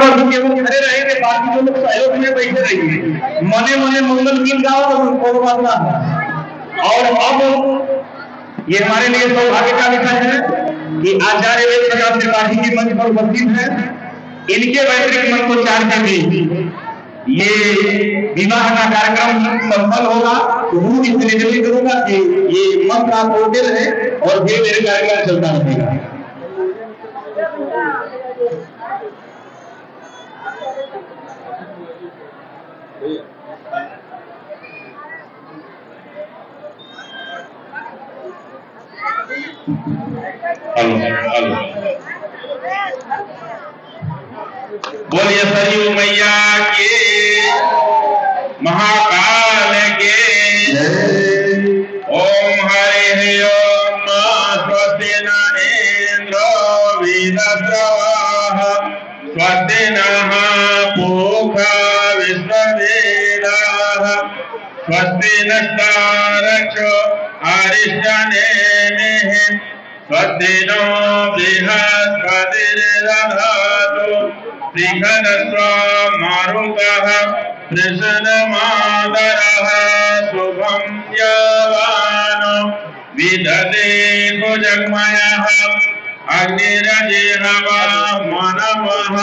और केवल खड़े रहेंगे, बाकी जो लोग सहयोग में बैठे रहेंगे, मने मने मंगल गीत गाओ तो कोई बात ना है। और अब ये हमारे लिए सौभाग्य का विषय है कि आचार्य वेद प्रकाश त्रिपाठी की मंच पर उपस्थित है। इनके वैतरिक मंत्रोच्चार में ये विवाह का कार्यक्रम सफल होगा। तो हूँ इसलिए निवेदन करूंगा कि ये मंत्र आप बोलते रहे और फिर मेरे कार्यक्रम चलता रहेगा। बोलिए सरयू मैया के, महाकाल के। ओम हरि ओम। स्वस्ति न इंद्रो विदस्रवः, स्वस्ति नः पूषा विश्ववेदाः, स्वस्ति नस्तारक्षो अरिष्टनेमिः, स्वस्ति नो बृहस्पतिर्दधातु, मारुतः कृष्णमादरः, शुभं यवानो विदधे भुजगमयः, अग्निरजिहवा मनवः,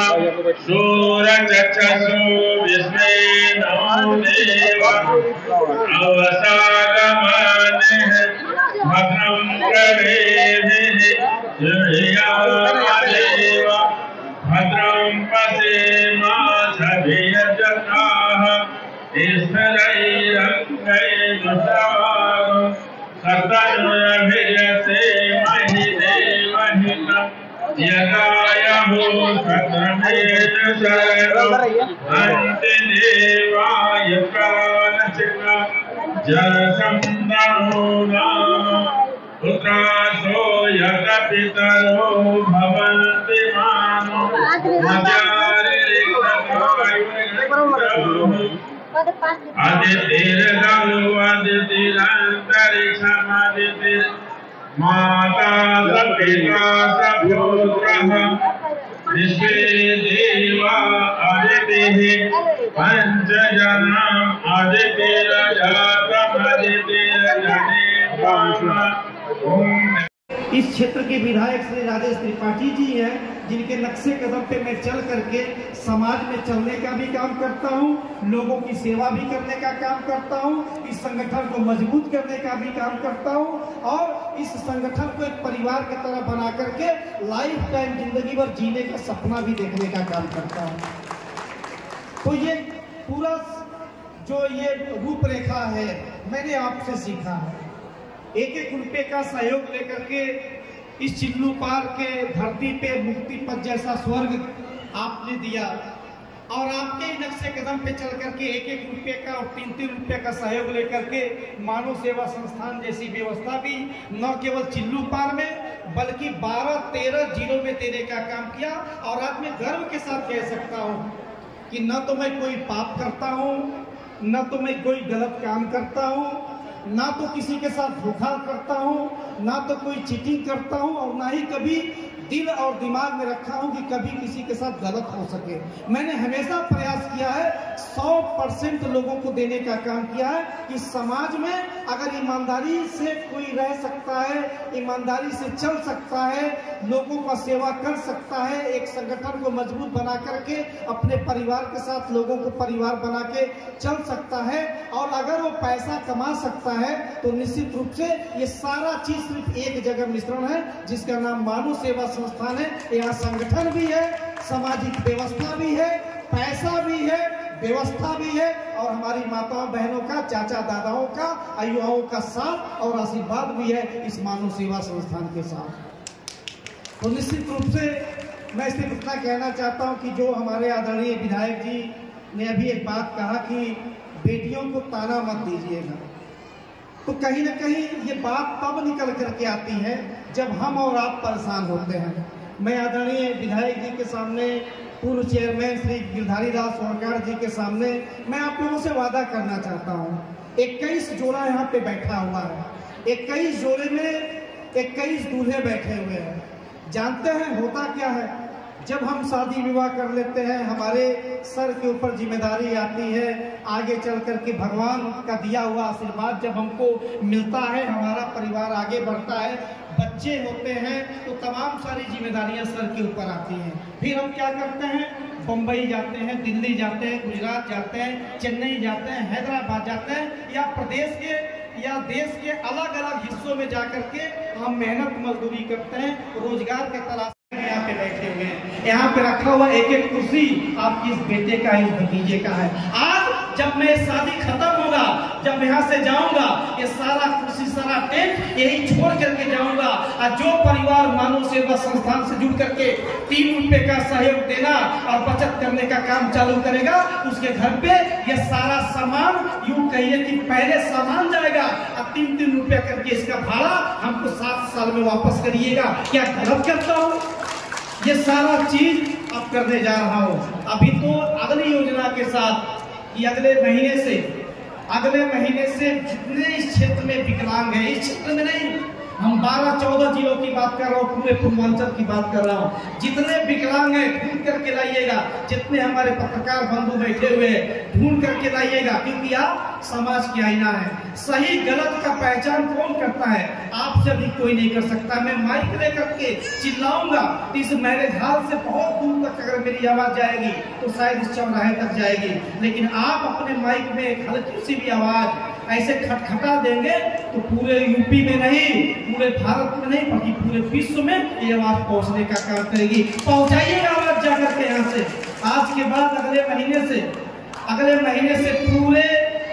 शूरचक्षुषु विस्मेनो देवः, अवसागमनिः भद्रं करेभिः, श्रीयादेव भद्रं पश्येमाशभिर्यजत्राः, ईश्वरैरङ्गैर्नुष्ठवागो सतनुभिर्यसेमहि देवहितं, यदायहो सतमेन शरणो अन्ते देवाय प्राणचिता, जलसंदनो नाम पुत्रासो यत पितरो भवन्ति मानो, आदितिर्गो आदितिरन्तरिक्षमदितिर्, माता पिता सपुत्रः, विश्वे देवा आदितिः, पंचजनम् आदितिरजातमदितिरजने। इस क्षेत्र के विधायक श्री राजेश त्रिपाठी जी हैं, जिनके नक्शे कदम पे मैं चल करके समाज में चलने का भी काम करता हूं, लोगों की सेवा भी करने का काम करता हूं, इस संगठन को मजबूत करने का भी काम करता हूं और इस संगठन को एक परिवार की तरह बना करके लाइफ टाइम जिंदगी भर जीने का सपना भी देखने का काम करता हूं। तो ये पूरा जो ये रूपरेखा है मैंने आपसे सीखा है। एक एक रुपये का सहयोग लेकर के इस चिल्लू पार के धरती पे मुक्ति पथ जैसा स्वर्ग आपने दिया और आपके नक्शे कदम पे चल करके एक एक रुपये का और 3-3 रुपये का सहयोग लेकर के मानव सेवा संस्थान जैसी व्यवस्था भी न केवल चिल्लू पार में बल्कि 12-13 जिलों में देने का काम किया। और आज मैं गर्व के साथ कह सकता हूँ कि न तो मैं कोई पाप करता हूँ, न तो मैं कोई गलत काम करता हूँ, ना तो किसी के साथ धोखा करता हूँ, ना तो कोई चीटिंग करता हूँ और ना ही कभी दिल और दिमाग में रखा हूँ कि कभी किसी के साथ गलत हो सके। मैंने हमेशा प्रयास किया है 100% लोगों को देने का काम किया है कि समाज में अगर ईमानदारी से कोई रह सकता है, ईमानदारी से चल सकता है, लोगों का सेवा कर सकता है, एक संगठन को मजबूत बना करके अपने परिवार के साथ लोगों को परिवार बना के चल सकता है और अगर वो पैसा कमा सकता है तो निश्चित रूप से ये सारा चीज सिर्फ एक जगह मिश्रण है जिसका नाम मानव सेवा संस्थान है। यहाँ संगठन भी है, सामाजिक व्यवस्था भी है, पैसा भी है, व्यवस्था भी है और हमारी माताओं बहनों का, चाचा दादाओं का, युवाओं का साथ और आशीर्वाद भी है इस मानव सेवा संस्थान के साथ। तो निश्चित रूप से मैं सिर्फ इतना कहना चाहता हूँ कि जो हमारे आदरणीय विधायक जी ने अभी एक बात कहा कि बेटियों को ताना मत दीजिएगा, तो कहीं ना कहीं ये बात तब निकल करके आती है जब हम और आप परेशान होते हैं। मैं आदरणीय विधायक जी के सामने, पूर्व चेयरमैन श्री गिरधारी दास सोनकार जी के सामने मैं आप लोगों से वादा करना चाहता हूँ। 21 जोड़ा यहाँ पे बैठा हुआ है, 21 जोड़े में 21 दूल्हे बैठे हुए हैं। जानते हैं होता क्या है, जब हम शादी विवाह कर लेते हैं, हमारे सर के ऊपर जिम्मेदारी आती है। आगे चल कर के भगवान का दिया हुआ आशीर्वाद जब हमको मिलता है, हमारा परिवार आगे बढ़ता है, बच्चे होते हैं, तो तमाम सारी जिम्मेदारियां सर के ऊपर आती हैं। फिर हम क्या करते हैं, बम्बई जाते हैं, दिल्ली जाते हैं, गुजरात जाते हैं, चेन्नई जाते हैं, हैदराबाद जाते हैं, या प्रदेश के या देश के अलग अलग हिस्सों में जाकर के हम मेहनत मजदूरी करते हैं, रोजगार के तलाश में यहाँ पे बैठे हुए हैं। यहाँ पे रखा हुआ एक एक कुर्सी आपकी इस बेटे का, इस भतीजे का है। आज जब मैं शादी खत्म होगा, जब यहाँ से जाऊंगा, ये सारा कुर्सी, सारा टेंट यही छोड़ करके जाऊंगा। और जो परिवार मानव सेवा संस्थान से जुड़ करके 3 रुपए का सहयोग देना और बचत करने का काम चालू करेगा, उसके घर पे ये सारा सामान, यूं कहिए कि पहले सामान जाएगा और 3-3 रुपया करके इसका भाड़ा हमको 7 साल में वापस करिएगा। क्या गलत करता हूँ? ये सारा चीज अब करने जा रहा हूँ। अभी तो अगली योजना के साथ कि अगले महीने से जितने इस क्षेत्र में विकलांग है, इस क्षेत्र में नहीं, हम 12-14 जिलों की बात कर रहा हूँ, पूरे पूर्वांचल की बात कर रहा हूँ, जितने विकलांग हैं ढूंढ करके लाइएगा। जितने हमारे पत्रकार बंधु बैठे हुए हैं ढूंढ करके लाइएगा, क्योंकि आप समाज की आईना है। सही गलत का पहचान कौन करता है? आपसे भी कोई नहीं कर सकता। मैं माइक लेकर के चिल्लाऊंगा, इस मैरिज हॉल से बहुत दूर तक अगर मेरी आवाज जाएगी तो शायद इस चौराहे तक जाएगी, लेकिन आप अपने माइक में एक हल्की सी भी आवाज ऐसे खटखटा देंगे तो पूरे यूपी में नहीं, पूरे भारत में नहीं, बल्कि पूरे विश्व में ये आवाज पहुंचने का काम करेगी। पहुंचाइएगा आवाज जाकर के यहाँ से। आज के बाद अगले महीने से पूरे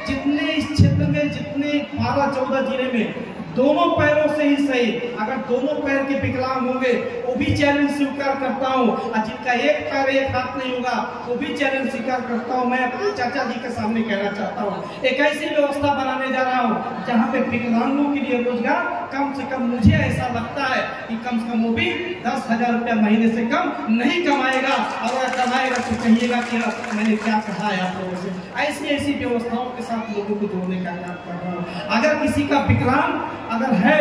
जितने इस क्षेत्र में, जितने 12-14 जिले में दोनों पैरों से ही सही, अगर दोनों पैर के विकलांग होंगे वो भी चैलेंज स्वीकार करता हूँ, और जिनका एक पैर एक हाथ नहीं होगा वो भी चैलेंज स्वीकार करता हूँ। मैं अपने चाचा जी के सामने कहना चाहता हूँ, एक ऐसी व्यवस्था बनाने जा रहा हूँ जहाँ पे विकलांगों के लिए रोजगार कम से कम, मुझे ऐसा लगता है कि कम से कम वो भी 10,000 रुपया महीने से कम नहीं कमाएगा। और अगर कमाएगा तो कहिएगा कि मैंने क्या कहा है आप लोगों से। ऐसी व्यवस्थाओं के साथ लोगों को जोड़ने का काम कर रहा हूँ। अगर किसी का विकलांग अगर है,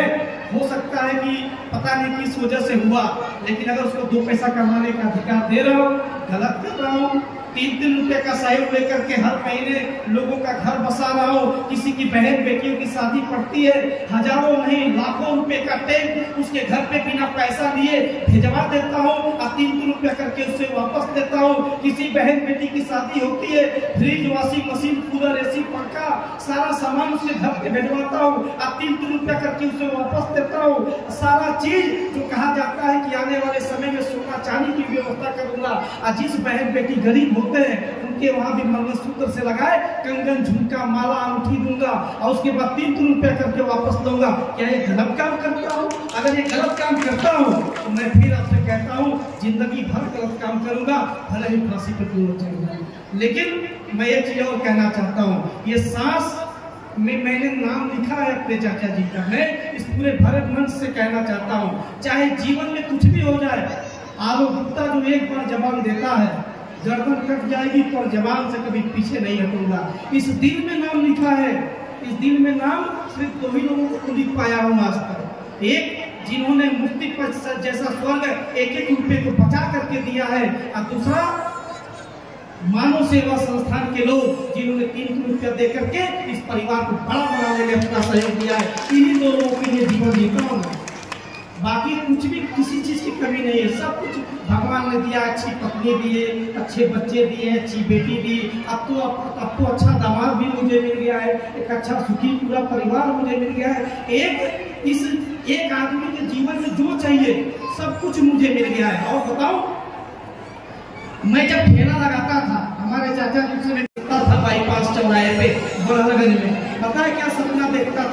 हो सकता है कि पता नहीं किस वजह से हुआ, लेकिन अगर उसको 2 पैसा कमाने का अधिकार दे रहा हूँ, गलत कर रहा हूँ। 3-3 रुपए का सहयोग लेकर के हर महीने लोगों का घर बसा रहा हूँ। किसी की बहन बेटियों की शादी पड़ती है, हजारों नहीं लाखों रुपए का टेंट उसके घर पे बिना पैसा लिए भिजवा देता हूँ और 3-3 रुपया करके उससे वापस देता हूँ। किसी बहन बेटी की शादी होती है, fridge, washing machine, cooler, AC, पंखा, सारा सामान उसके घर पे भिजवाता हूँ और 3-3 रुपया करके उसे वापस देता हूँ। सारा चीज जो कहा जाता है कि आने वाले समय में सोना चांदी की व्यवस्था करूंगा, और जिस बहन बेटी गरीब होते हैं उनके वहां भी मंगलसूत्र से लगाए कंगन, झुमका, माला, अंगूठी दूंगा और उसके बाद 3-3 रुपया करके वापस दूंगा। क्या ये गलत काम करता हूँ? अगर ये गलत काम करता हूँ तो मैं फिर आपसे कहता हूँ, जिंदगी भर गलत काम करूंगा, भले ही फांसी पर क्यों चढ़ूंगा। लेकिन मैं ये चीज और कहना चाहता हूँ, ये सांस में मैंने नाम लिखा है अपने चाचा जी का। मैं इस पूरे भारत मंच से कहना चाहता हूँ, चाहे जीवन में कुछ भी हो जाए, आलो गुप्ता जो एक बार जबान देता है, गर्दन कट जाएगी पर जबान से कभी पीछे नहीं हटूंगा। इस दिल में नाम लिखा है, इस दिल में नाम सिर्फ 2 ही लोगों को लिख पाया हूँ आज तक। एक जिन्होंने मुक्ति पथ जैसा स्वर्ग 1-1 रुपए को बचा करके दिया है, और दूसरा मानव सेवा संस्थान के लोग जिन्होंने 3 रुपया दे करके इस परिवार को बड़ा बनाने में अपना सहयोग दिया है। इन्हीं 2 लोगों के लिए जीवन जीता हूँ। बाकी कुछ भी, किसी चीज की कमी नहीं है, सब कुछ भगवान ने दिया। अच्छी पत्नी दिए, अच्छे बच्चे दिए, अच्छी बेटी दी, अब तो अच्छा दामाद भी मुझे मिल गया है, एक अच्छा सुखी पूरा परिवार मुझे मिल गया है। एक आदमी के जीवन में जो चाहिए सब कुछ मुझे मिल गया है। और बताओ, मैं जब ठेला लगाता था, हमारे चाचा जी से मैं देखता था बाईपास चौराहे पे बड़ागंज में, पता है क्या सपना देखता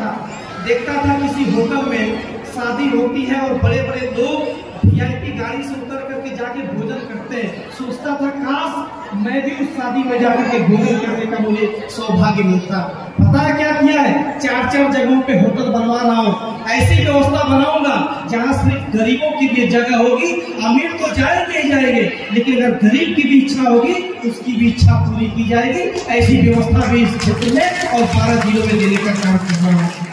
था किसी होटल में शादी होती है और बड़े बड़े लोग VIP गाड़ी से उतर करके जाके भोजन करते हैं। सोचता था काश मैं भी उस शादी में जाकर के भोजन करने का मुझे सौभाग्य मिलता। पता है क्या किया है? 4 जगहों पे होटल बनवा रहा हूँ। ऐसी व्यवस्था बनाऊंगा जहाँ सिर्फ गरीबों की भी जगह होगी। अमीर तो जाएंगे ही जाएंगे, लेकिन अगर गरीब की भी इच्छा होगी उसकी भी इच्छा पूरी की जाएगी। ऐसी व्यवस्था भी इस क्षेत्र में और 12 जिलों में देने का काम कर रहा हूँ।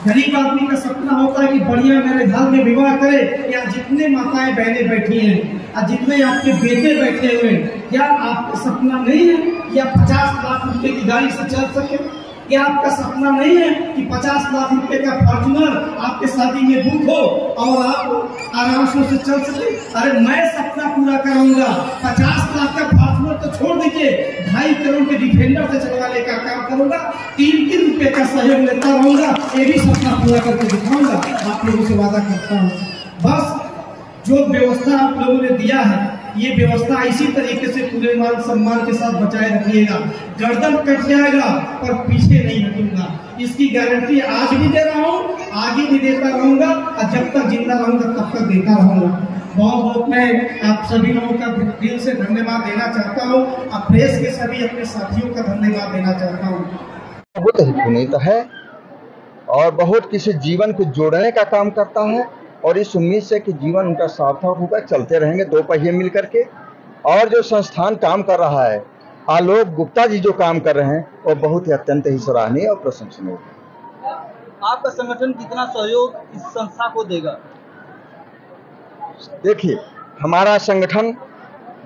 गरीब आदमी का सपना होता है कि बढ़िया मेरे घर में विवाह करे। या जितने माताएं बहनें बैठी हैं और जितने आपके बेटे बैठे हुए हैं, क्या आपका सपना नहीं है कि आप 50 लाख रुपए की गाड़ी से चल सके? क्या आपका सपना नहीं है कि 50 लाख रुपए का फॉर्च्यूनर आपके शादी में बुक हो और आप आराम से उसे चल सके? अरे मैं सपना पूरा कराऊंगा। 50 लाख का फॉर्च्यूनर तो छोड़ दीजिए, 2.5 करोड़ के डिफेंडर से चलवाने का काम करूंगा। 3 रुपए का सहयोग लेता रहूंगा, ये भी सपना पूरा करके दिखाऊंगा। आप लोगों से वादा करता हूँ। बस जो व्यवस्था आप लोगों ने दिया है, ये व्यवस्था इसी तरीके से पूरे मान सम्मान के साथ बचाए रखिएगा। गर्दन कट जाएगा पर पीछे नहीं हटूंगा, इसकी गारंटी आज भी दे रहा हूँ, आगे भी देता रहूंगा और जब तक जिंदा रहूंगा तब तक देता रहूंगा। बहुत बहुत मैं आप सभी लोगों का दिल से धन्यवाद देना चाहता हूँ। अब प्रेस के सभी अपने साथियों का धन्यवाद देना चाहता हूँ। बहुत ही पुनीत है और बहुत किसी जीवन को जोड़ने का काम करता है और इस उम्मीद से कि जीवन उनका सार्थक होगा, चलते रहेंगे 2 पहिए मिल करके। और जो संस्थान काम कर रहा है, आलोक गुप्ता जी जो काम कर रहे हैं, वो बहुत ही अत्यंत ही सराहनीय और प्रशंसनीय है। आपका संगठन कितना सहयोग इस संस्था को देगा? देखिए, हमारा संगठन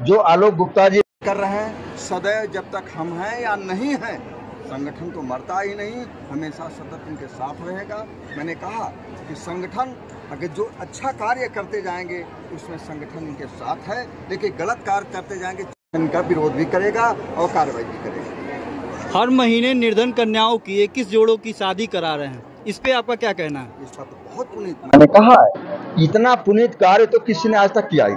जो आलोक गुप्ता जी कर रहे हैं, सदैव जब तक हम हैं या नहीं हैं, संगठन तो मरता ही नहीं, हमेशा सतत उनके साथ रहेगा। मैंने कहा कि संगठन अगर जो अच्छा कार्य करते जाएंगे उसमें संगठन उनके साथ है, लेकिन गलत कार्य करते जाएंगे इनका विरोध भी करेगा और कार्रवाई भी करेगा। हर महीने निर्धन कन्याओं की 21 जोड़ों की शादी करा रहे हैं, इस पे आपका क्या कहना है? इसका तो बहुत पुनीत, मैंने कहा है इतना पुनीत कार्य तो किसी ने आज तक किया ही,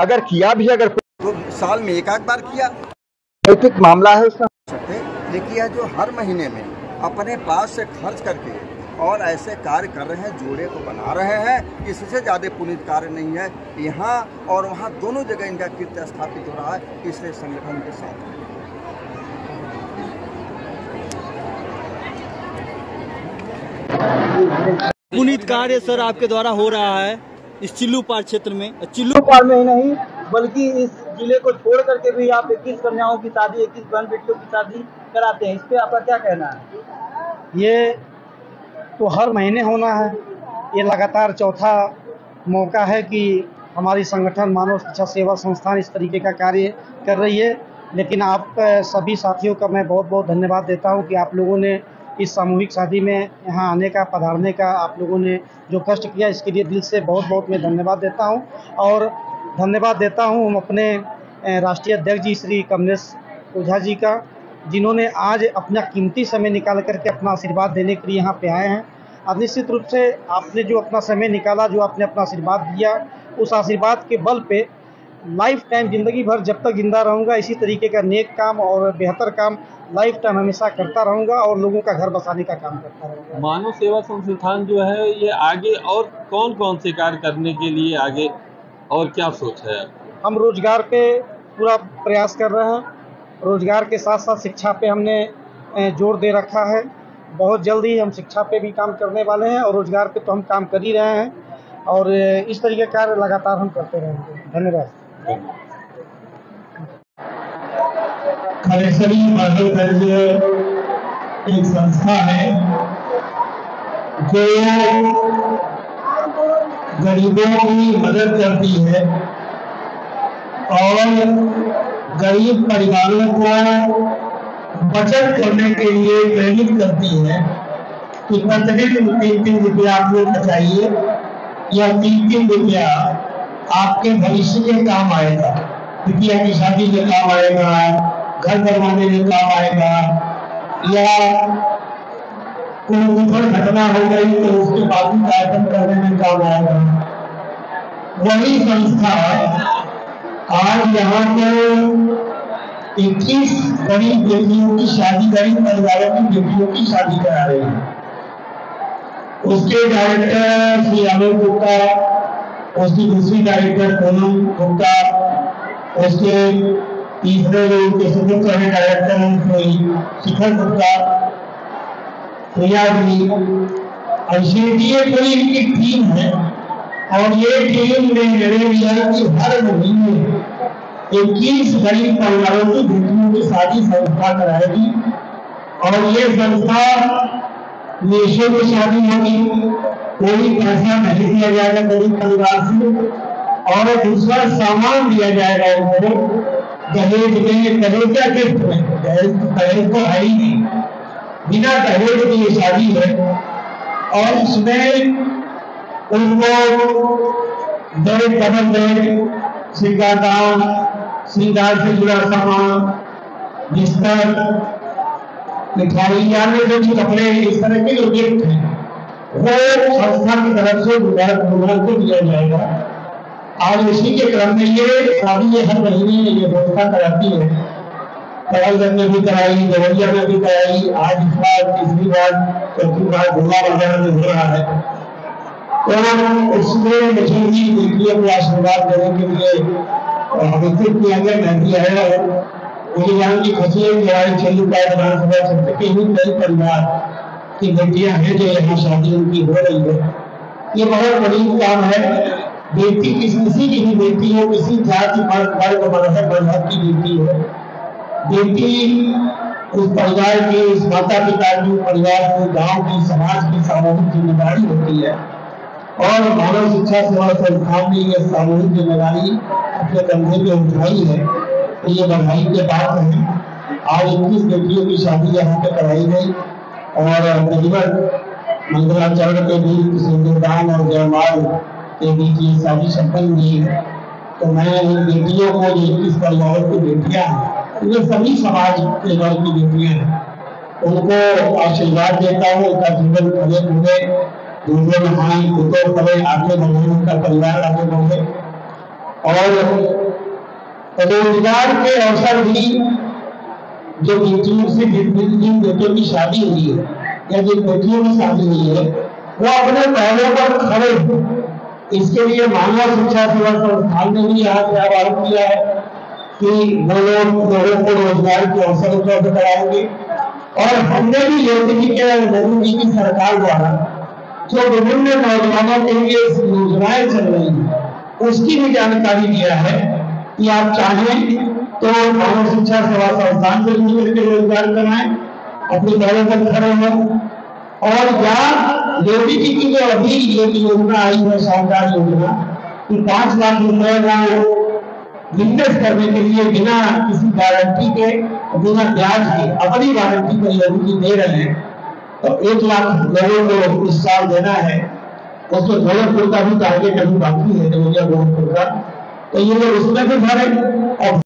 अगर किया भी अगर तो साल में 1 बार किया, नैतिक मामला है उसमें लेकिन यह जो हर महीने में अपने पास से खर्च करके और ऐसे कार्य कर रहे हैं, जोड़े को बना रहे हैं, इससे ज़्यादा पुनीत कार्य नहीं है। यहाँ और वहाँ दोनों जगह इनका कीर्ति स्थापित हो रहा है, इसलिए संगठन के साथ पुनीत कार्य सर आपके द्वारा हो रहा है इस चिल्लूपार क्षेत्र में। चिल्लूपार में ही नहीं बल्कि इस जिले को छोड़ करके भी आप 21 कन्याओं की शादी, 21 बहन बेटियों की शादी कराते हैं, इस पे आपका क्या कहना है? ये तो हर महीने होना है, ये लगातार चौथा मौका है कि हमारी संगठन मानव शिक्षा सेवा संस्थान इस तरीके का कार्य कर रही है। लेकिन आप सभी साथियों का मैं बहुत बहुत धन्यवाद देता हूं कि आप लोगों ने इस सामूहिक शादी में यहाँ आने का, पधारने का आप लोगों ने जो कष्ट किया, इसके लिए दिल से बहुत बहुत मैं धन्यवाद देता हूं। और धन्यवाद देता हूं हम अपने राष्ट्रीय अध्यक्ष जी श्री कमलेश ओझा जी का, जिन्होंने आज अपना कीमती समय निकाल करके अपना आशीर्वाद देने के लिए यहाँ पे आए हैं। अब निश्चित रूप से आपने जो अपना समय निकाला, जो आपने अपना आशीर्वाद दिया, उस आशीर्वाद के बल पे लाइफ टाइम ज़िंदगी भर जब तक जिंदा रहूँगा इसी तरीके का नेक काम और बेहतर काम लाइफ टाइम हमेशा करता रहूँगा और लोगों का घर बसाने का काम करता रहूँगा। मानव सेवा संस्थान जो है ये आगे और कौन कौन से कार्य करने के लिए आगे और क्या सोच है? हम रोजगार पे पूरा प्रयास कर रहे हैं, रोजगार के साथ साथ शिक्षा पे हमने जोर दे रखा है। बहुत जल्दी हम शिक्षा पे भी काम करने वाले हैं और रोजगार पे तो हम काम कर ही रहे हैं और इस तरीके का कार्य लगातार हम करते रहेंगे। धन्यवाद। खलेसरी माधव दर्ज एक संस्था है जो गरीबों की मदद करती है और गरीब परिवारों को बचत करने के लिए प्रेरित करती है कि प्रतिदिन 3-3 रुपया आप लोग बचाइए, यह 3-3 रुपया आपके भविष्य के काम आएगा, बिटिया की शादी में काम आएगा, घर बनवाने में काम आएगा, या कोई दुखद घटना हो गई तो उसके बाद कार्यक्रम करने में काम आएगा। वही संस्था आज यहाँ पर 21 गरीब बेटियों की शादी, गरीब परिवारों की बेटियों की शादी करा रही है। उसके डायरेक्टर श्री आलोक गुप्ता, उसकी दूसरी डायरेक्टर पूनम गुप्ता, उसके तीसरे के सुपुत्र डायरेक्टर श्री शिखर गुप्ता, प्रिया जी, ये पूरी इनकी टीम है और ये टीम ने निर्णय लिया कि हर महीने 21 गरीब परिवारों की बेटियों की शादी संस्था कराएगी और ये संस्था निःशुल्क शादी होगी, कोई पैसा नहीं दिया जाएगा गरीब परिवार से, और दूसरा सामान दिया जाएगा उनको दहेज में, दहेज क्या गिफ्ट में, दहेज तो है ही नहीं, बिना दहेज की ये शादी है। और इसमें उनको बेड, डबल बेड, श्रृंगारदान, श्रृंगार से जुड़ा सामान, बिस्तर, मिठाई, अन्य जो भी कपड़े, इस तरह के जो गिफ्ट हैं वो संस्था की तरफ से दुल्हन को दिया जाएगा। और इसी के क्रम में ये शादी ये हर महीने ये व्यवस्था कराती है, पड़लगंज में भी कराई, देवरिया में भी कराई, आज इस बार तीसरी बार, चौथी बार गोला वगैरह में हो रहा है। तो उसमें मुझे भी बेटियों को आशीर्वाद देने के लिए आमंत्रित किया गया, मैं भी आया। मुझे यहाँ की खुशी है कि आज चंदूपाल विधानसभा क्षेत्र के ही कई परिवार की बेटियां हैं जो यहाँ शादी उनकी हो रही है। ये बहुत बड़ी काम है। बेटी किसी की भी बेटी हो, किसी जाति वर्ग मजहब की बेटी हो, बेटी उस परिवार की, उस माता पिता की, परिवार की, गांव की, समाज की सामूहिक जिम्मेदारी होती है। और मानव शिक्षा सेवा संस्थान ने ये सामूहिक जिम्मेदारी अपने कंधे पे उठाई है, तो ये बधाई के बात है। आज 21 बेटियों की शादी यहाँ पे कराई गई और करीबन मंगलाचरण के बीच, सिंदूरदान और जयमाल के बीच ये शादी संपन्न हुई है। तो मैं इन बेटियों को, जो 21 परिवारों की बेटियां हैं, ये सभी समाज के वर्ग की बेटियां हैं, उनको आशीर्वाद देता हूँ। उनका जीवन फले फूले, दूसरे नहाएं, पुतों फले, आगे बढ़े, उनका परिवार आगे बढ़े। और रोजगार के अवसर भी जो बेटियों से, जिन बेटियों की शादी हुई है या जिन बेटियों की शादी हुई है, वो अपने पैरों पर खड़े हो, इसके लिए मानव शिक्षा सेवा संस्थान ने भी यहाँ से आह्वान किया है कि वो लोगों को रोजगार के अवसर उपलब्ध कराएंगे। और हमने भी योगी की सरकार द्वारा जो विभिन्न नौजवानों के लिए योजनाएं चल रही हैं, उसकी भी जानकारी दिया है कि आप चाहें तो मानव शिक्षा सेवा संस्थान से जुड़ करके रोजगार कराएं, अपनी पैरों पर खड़े हों। और या योगी जी की जो अभी एक योजना आई है, शानदार योजना, कि 5 लाख रुपए वो बिजनेस करने के लिए बिना किसी गारंटी के, बिना ब्याज के, अपनी गारंटी पर योगी जी दे रहे हैं। तो 1 लाख लोगों को इस साल देना है। उसमें गोरखपुर का भी टारगेट अभी बाकी है, देवरिया गोरखपुर का, तो ये लोग उसमें भी भरे। और